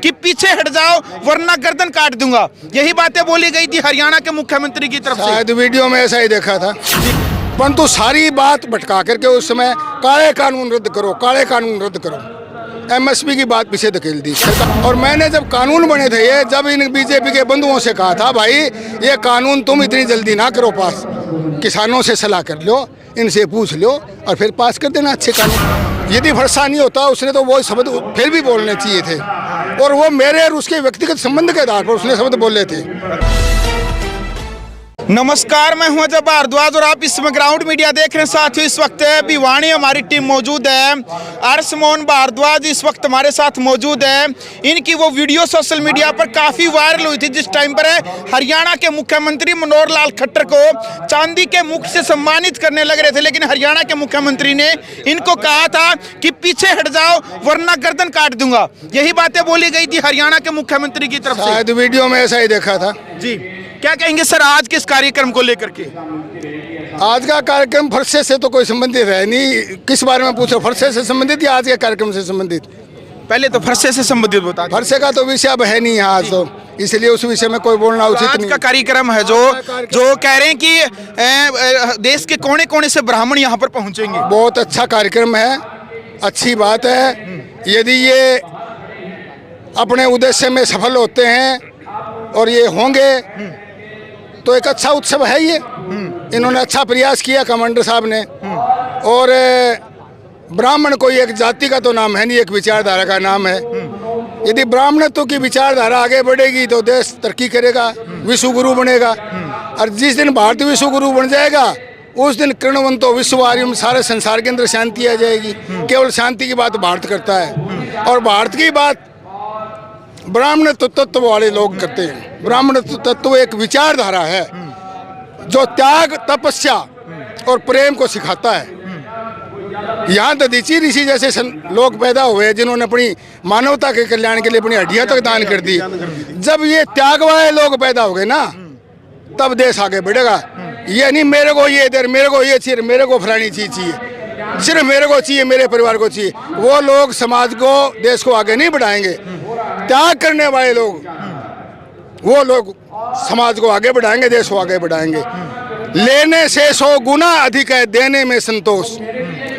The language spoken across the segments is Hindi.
कि पीछे हट जाओ वरना गर्दन काट दूंगा। यही बातें बोली गई थी हरियाणा के मुख्यमंत्री की तरफ से। शायद वीडियो में ऐसा ही देखा था, परंतु सारी बात भटका करके उस समय काले कानून रद्द करो, काले कानून रद्द करो, एमएसपी की बात पीछे धकेल दी सरकार। और मैंने जब कानून बने थे ये, जब इन बीजेपी के बंधुओं से कहा था भाई ये कानून तुम इतनी जल्दी ना करो पास, किसानों से सलाह कर लो, इनसे पूछ लो और फिर पास कर देना अच्छे कानून। यदि भरोसा नहीं होता उसने तो वो शब्द फिर भी बोलने चाहिए थे, और वो मेरे और उसके व्यक्तिगत संबंध के आधार पर उसने शब्द बोले थे। नमस्कार, मैं हूं अजय भारद्वाज और आप इसमें ग्राउंड मीडिया देख रहे हैं। साथियों इस वक्त भिवानी हमारी टीम मौजूद है। अर्शमोहन भारद्वाज इस वक्त हमारे साथ मौजूद है। इनकी वो वीडियो सोशल मीडिया पर काफ़ी वायरल हुई थी जिस टाइम पर हरियाणा के मुख्यमंत्री मनोहर लाल खट्टर को चांदी के मुकुट से सम्मानित करने लग रहे थे, लेकिन हरियाणा के मुख्यमंत्री ने इनको कहा था कि पीछे हट जाओ वरना गर्दन काट दूंगा। यही बातें बोली गई थी हरियाणा के मुख्यमंत्री की तरफ से। शायद वीडियो में ऐसा ही देखा था जी। क्या कहेंगे सर आज के इस कार्यक्रम को लेकर के? आज का कार्यक्रम फरसे से तो कोई संबंधित है नहीं। किस बारे में पूछो, फरसे से संबंधित या आज के कार्यक्रम से संबंधित? पहले तो फरसे से संबंधित बता। फरसे का तो विषय अब है नहीं यहाँ आज, तो इसलिए उस विषय में कोई बोलना उचित नहीं। आज का कार्यक्रम है जो कह रहे हैं कि देश के कोने कोने से ब्राह्मण यहाँ पर पहुँचेंगे। बहुत अच्छा कार्यक्रम है, अच्छी बात है। यदि ये अपने उद्देश्य में सफल होते हैं और ये होंगे तो एक अच्छा उत्सव है ये। इन्होंने अच्छा प्रयास किया कमांडर साहब ने। और ब्राह्मण कोई एक जाति का तो नाम है नहीं, एक विचारधारा का नाम है। यदि ब्राह्मणत्व की विचारधारा आगे बढ़ेगी तो देश तरक्की करेगा, विश्व गुरु बनेगा। और जिस दिन भारत विश्व गुरु बन जाएगा उस दिन कृणवंतो विश्व आर्यम, सारे संसार के अंदर शांति आ जाएगी। केवल शांति की बात भारत करता है और भारत की बात ब्राह्मण तत्व वाले लोग करते हैं। ब्राह्मण तत्व एक विचारधारा है जो त्याग, तपस्या और प्रेम को सिखाता है। यहाँ दधीची ऋषि जैसे लोग पैदा हुए जिन्होंने अपनी मानवता के कल्याण के लिए अपनी हड्डियां तक दान कर दी। जब ये त्याग वाले लोग पैदा हो गए ना तब देश आगे बढ़ेगा। ये नहीं मेरे को ये दे, मेरे को ये चाहिए, मेरे को फलानी चीज चाहिए, सिर्फ मेरे को चाहिए, मेरे परिवार को चाहिए, वो लोग समाज को, देश को आगे नहीं बढ़ाएंगे। त्याग करने वाले लोग, वो लोग समाज को आगे बढ़ाएंगे, देश को आगे बढ़ाएंगे। लेने से 100 गुना अधिक है देने में संतोष,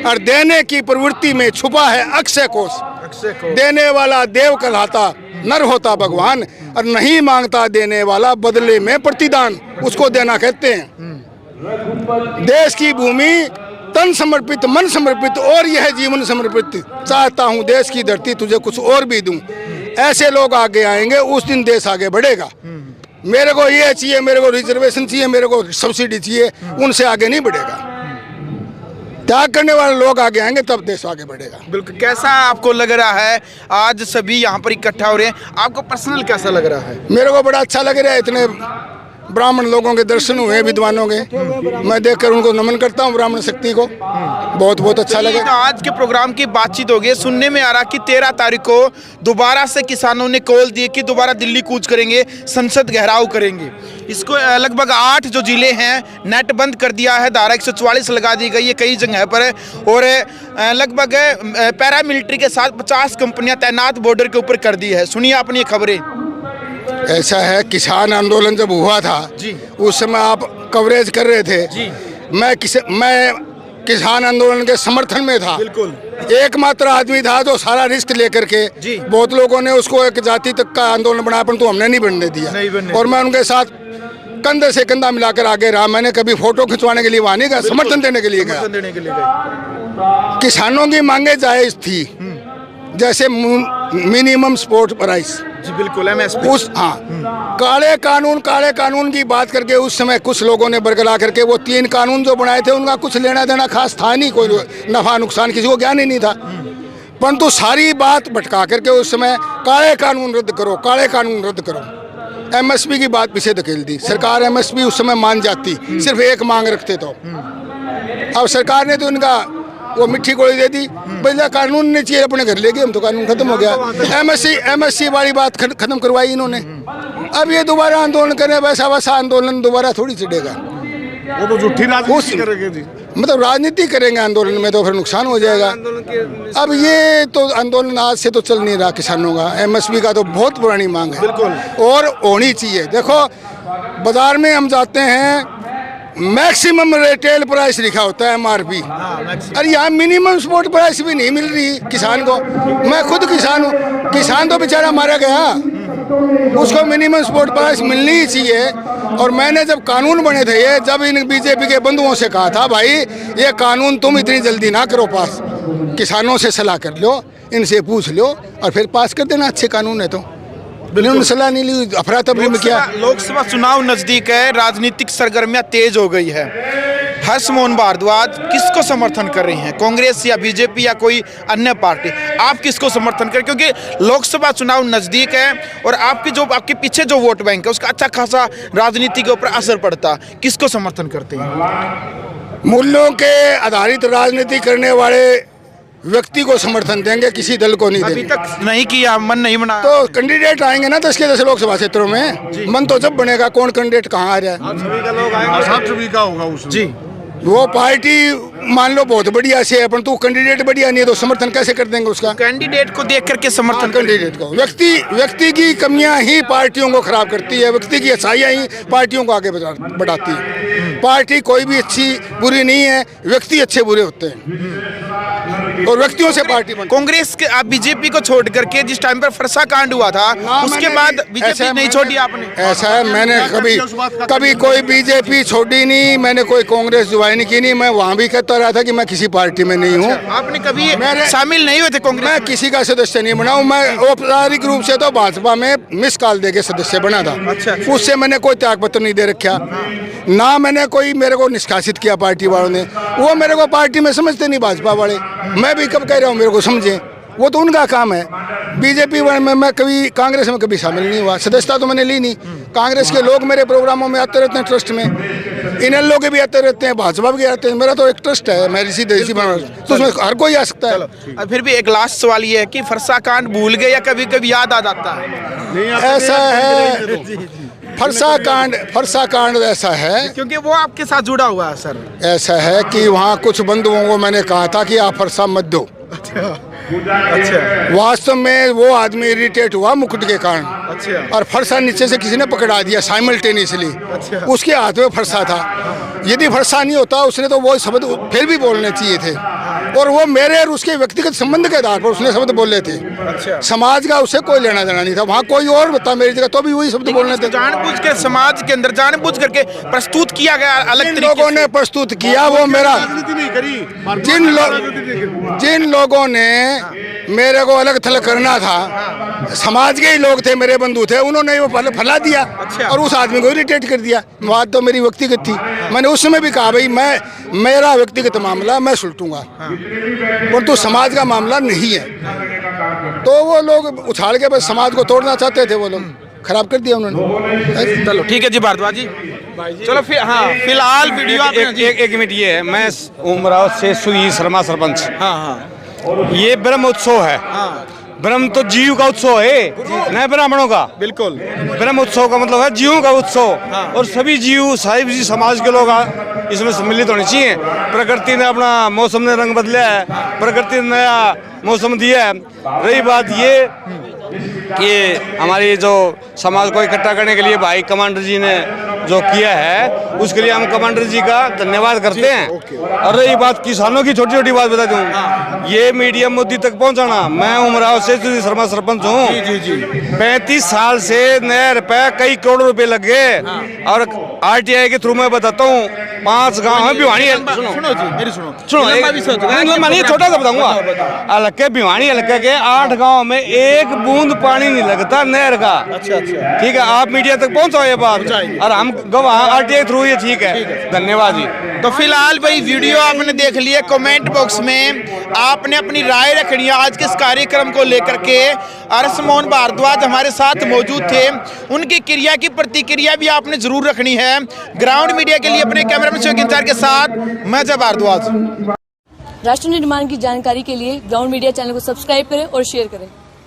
और देने की प्रवृत्ति में छुपा है अक्षय कोष। देने वाला देव कहलाता, नर होता भगवान, और नहीं मांगता देने वाला बदले में प्रतिदान, उसको देना कहते हैं। देश की भूमि तन समर्पित, मन समर्पित और यह जीवन समर्पित, चाहता हूँ देश की धरती तुझे कुछ और भी दूं। ऐसे लोग आगे आएंगे, उस दिन देश आगे बढ़ेगा। मेरे को ये चाहिए, मेरे को रिजर्वेशन चाहिए, मेरे को सब्सिडी चाहिए, उनसे आगे नहीं बढ़ेगा। त्याग करने वाले लोग आगे आएंगे तब देश आगे बढ़ेगा। बिल्कुल। कैसा आपको लग रहा है आज सभी यहाँ पर इकट्ठा हो रहे हैं, आपको पर्सनल कैसा लग रहा है? मेरे को बड़ा अच्छा लग रहा है। इतने ब्राह्मण लोगों के दर्शन हुए विद्वानों के, मैं देखकर उनको नमन करता हूँ ब्राह्मण शक्ति को। बहुत बहुत अच्छा लगा। तो आज के प्रोग्राम की बातचीत हो गई। सुनने में आ रहा कि 13 तारीख को दोबारा से किसानों ने कॉल दिए कि दोबारा दिल्ली कूच करेंगे, संसद घेराव करेंगे। इसको लगभग 8 जो जिले हैं नेट बंद कर दिया है, धारा 144 लगा दी गई है कई जगह पर, और लगभग पैरामिलिट्री के साथ 50 कंपनियां तैनात बॉर्डर के ऊपर कर दी है। सुनिए अपनी खबरें। ऐसा है, किसान आंदोलन जब हुआ था जी, उस समय आप कवरेज कर रहे थे जी। मैं किसान आंदोलन के समर्थन में था। बिल्कुल। एकमात्र आदमी था जो सारा रिस्क लेकर के, बहुत लोगों ने उसको एक जाति तक का आंदोलन बनाया परंतु हमने नहीं बनने दिया, और मैं उनके साथ कंधे से कंधा मिलाकर आगे रहा। मैंने कभी फोटो खिंचवाने के लिए वहां नहीं गया, समर्थन देने के लिए गया। किसानों की मांगे जायज थी, जैसे मिनिमम सपोर्ट प्राइस, जी बिल्कुल, एमएसपी। उस काले कानून की बात करके उस समय कुछ लोगों ने बरगला करके वो 3 कानून जो बनाए थे उनका कुछ लेना देना खास था नहीं, कोई नफा नुकसान किसी को ज्ञान ही नहीं था। परंतु सारी बात भटका करके उस समय काले कानून रद्द करो, काले कानून रद्द करो, एमएसपी की बात पीछे धकेल दी सरकार। एमएसपी उस समय मान जाती, सिर्फ एक मांग रखते तो। अब सरकार ने तो इनका वो मिट्टी गोली दे दी, पहले कानून नहीं चाहिए, अपने घर ले गए हम तो कानून खत्म हो गया। एमएससी वाली बात खत्म करवाई इन्होंने। अब ये दोबारा आंदोलन करें, वैसा आंदोलन दोबारा थोड़ी चढ़ेगा। वो तो झूठी राजनीति करेंगे जी। मतलब राजनीति करेंगे आंदोलन में तो फिर नुकसान हो जाएगा। अब ये तो आंदोलन आज से तो चल नहीं रहा किसानों का, एमएसपी का तो बहुत पुरानी मांग है और होनी चाहिए। देखो बाजार में हम जाते हैं, मैक्सिमम रिटेल प्राइस लिखा होता है MRP, अरे यहाँ मिनिमम सपोर्ट प्राइस भी नहीं मिल रही किसान को। मैं खुद किसान हूँ, किसान तो बेचारा मारा गया, उसको मिनिमम सपोर्ट प्राइस मिलनी ही चाहिए। और मैंने जब कानून बने थे ये, जब इन बीजेपी के बंधुओं से कहा था भाई ये कानून तुम इतनी जल्दी ना करो पास, किसानों से सलाह कर लो, इनसे पूछ लो और फिर पास कर देना, अच्छे कानून है तो। उन्होंने सलाह नहीं ली, अफरा तफरी में किया। लोकसभा चुनाव नजदीक है, राजनीतिक सरगर्मियां तेज हो गई है। हर्षमोहन भारद्वाज किसको समर्थन कर रही हैं, कांग्रेस या बीजेपी या कोई अन्य पार्टी? आप किसको समर्थन करें, क्योंकि लोकसभा चुनाव नजदीक है और आपके पीछे जो वोट बैंक है उसका अच्छा खासा राजनीति के ऊपर असर पड़ता, किसको समर्थन करते हैं? मूल्यों के आधारित राजनीति करने वाले व्यक्ति को समर्थन देंगे, किसी दल को नहीं देंगे। अभी तक नहीं किया, मन नहीं बना तो कैंडिडेट आएंगे ना 10 के 10 लोकसभा क्षेत्रों में, मन तो जब बनेगा कौन कैंडिडेट कहाँ आ रहा है। सभी का होगा उसमें। जी, वो पार्टी मान लो बहुत बढ़िया से है, पर तू कैंडिडेट बढ़िया नहीं है तो समर्थन कैसे कर देंगे उसका? कैंडिडेट को देख करके समर्थन कैंडिडेट को, व्यक्ति की कमियां ही पार्टियों को खराब करती है, व्यक्ति की अच्छाइयां ही पार्टियों को आगे बढ़ाती है। पार्टी कोई भी अच्छी बुरी नहीं है, व्यक्ति अच्छे बुरे होते हैं और व्यक्तियों से पार्टी बनती है। कांग्रेस के आप बीजेपी को छोड़ करके जिस टाइम पर फरसा कांड हुआ था उसके बाद बीजेपी नहीं छोड़ी आपने? ऐसा है, मैंने कभी कोई बीजेपी छोड़ी नहीं, मैंने कोई कांग्रेस ज्वाइन की नहीं। मैं वहाँ भी कहता रहा था कि मैं किसी पार्टी में नहीं हूँ। आपने कभी शामिल नहीं हुए थे कांग्रेस? मैं किसी का सदस्य नहीं बना हूँ। मैं औपचारिक रूप से तो भाजपा में मिस कॉल देके सदस्य बना था। उससे मैंने कोई त्याग पत्र नहीं दे रखा, ना मैंने कोई मेरे को निष्कासित किया पार्टी वालों ने। वो मेरे को पार्टी में समझते नहीं भाजपा वाले, मैं भी कब कह रहा हूँ मेरे को समझे, वो तो उनका काम है। बीजेपी में मैं कभी, कांग्रेस में कभी शामिल नहीं हुआ, सदस्यता तो मैंने ली नहीं। कांग्रेस के लोग मेरे प्रोग्रामों में आते रहते हैं, ट्रस्ट में इन लोग भी आते रहते हैं, भाजपा भी आते हैं। मेरा तो एक ट्रस्ट है, मैं इसी बना, तो उसमें हर कोई आ सकता है। फिर भी एक लास्ट सवाल ये है कि फरसा कांड भूल गए या कभी कभी याद आ जाता है? ऐसा है, फरसा कांड ऐसा है क्योंकि वो आपके साथ जुड़ा हुआ है सर। ऐसा है कि वहाँ कुछ बंधुओं को मैंने कहा था कि आप फरसा मत दो। अच्छा। वास्तव में वो आदमी इरिटेट हुआ मुकुट के कारण। अच्छा। और फरसा नीचे से किसी ने पकड़ा दिया साइमल्टेनियसली। अच्छा। उसके हाथ में फरसा था, यदि फरसा नहीं होता उसने तो वो शब्द फिर भी बोलने चाहिए थे, और वो मेरे और उसके व्यक्तिगत संबंध के आधार पर उसने शब्द बोले थे। अच्छा। समाज का उसे कोई लेना देना नहीं था, वहाँ कोई और बता मेरी जगह तो भी वही शब्द बोलने थे। जानबूझ के समाज के अंदर जानबूझ करके प्रस्तुत किया गया अलग तरीके लोगों ने प्रस्तुत किया, वो मेरा जिन लोगों ने मेरे को अलग थलग करना था, समाज के ही लोग थे, मेरे बंधु थे, उन्होंने वो फैला दिया। अच्छा। और उस आदमी को इरिटेट कर दिया। बात तो मेरी व्यक्तिगत थी, मैंने उस समय भी कहा भाई मेरा व्यक्तिगत मामला मैं सुलटूंगा, और तो समाज का मामला नहीं है। तो वो लोग उछाल के बस समाज को तोड़ना चाहते थे, वो लोग खराब कर दिया उन्होंने। चलो ठीक है जी भारद्वाज जी, चलो फिर हाँ फिलहाल वीडियो एक मिनट ये है, मैं उमराव से सुई शर्मा सरपंच। हाँ, ये ब्रह्म उत्सव है। ब्रह्म तो जीव का उत्सव है, न ब्राह्मणों का। बिल्कुल, ब्रह्म उत्सव का मतलब है जीवों का उत्सव। और सभी जीव साहिब समाज के लोग इसमें सम्मिलित होने चाहिए। प्रकृति ने अपना मौसम ने रंग बदला है, प्रकृति ने नया मौसम दिया है। रही बात ये कि हमारी जो समाज को इकट्ठा करने के लिए भाई कमांडर जी ने जो किया है, उसके लिए हम कमांडर जी का धन्यवाद करते हैं। और रही बात किसानों की, छोटी छोटी बात बता दूं, ये मीडिया मोदी तक पहुंचाना, मैं उमराव से शर्मा सरपंच हूँ। 35 साल से नहर पे कई करोड़ रुपए लग गए, और RTI के थ्रू मैं बताता हूँ 5 गाँव है भिवानी। सुनो, छोटा सा बताऊंगा। हल्के भिवानी हल्के के 8 गाँव में एक बूंद पानी नहीं लगता नहर का। अच्छा, ठीक है, आप मीडिया तक पहुंचाओ ये बात, और हम गवाह RTI थ्रू ये ठीक है। धन्यवाद जी। तो फिलहाल भाई वीडियो आपने देख लिया, कमेंट बॉक्स में आपने अपनी राय रखनी है आज के इस कार्यक्रम को लेकर के। हर्षमोहन भारद्वाज हमारे साथ मौजूद थे, उनकी क्रिया की प्रतिक्रिया भी आपने जरूर रखनी है। ग्राउंड मीडिया के लिए अपने कैमरामैन शिव इंचार्ज के साथ मैं जय भारद्वाज। राष्ट्र निर्माण की जानकारी के लिए ग्राउंड मीडिया चैनल को सब्सक्राइब करें और शेयर करें।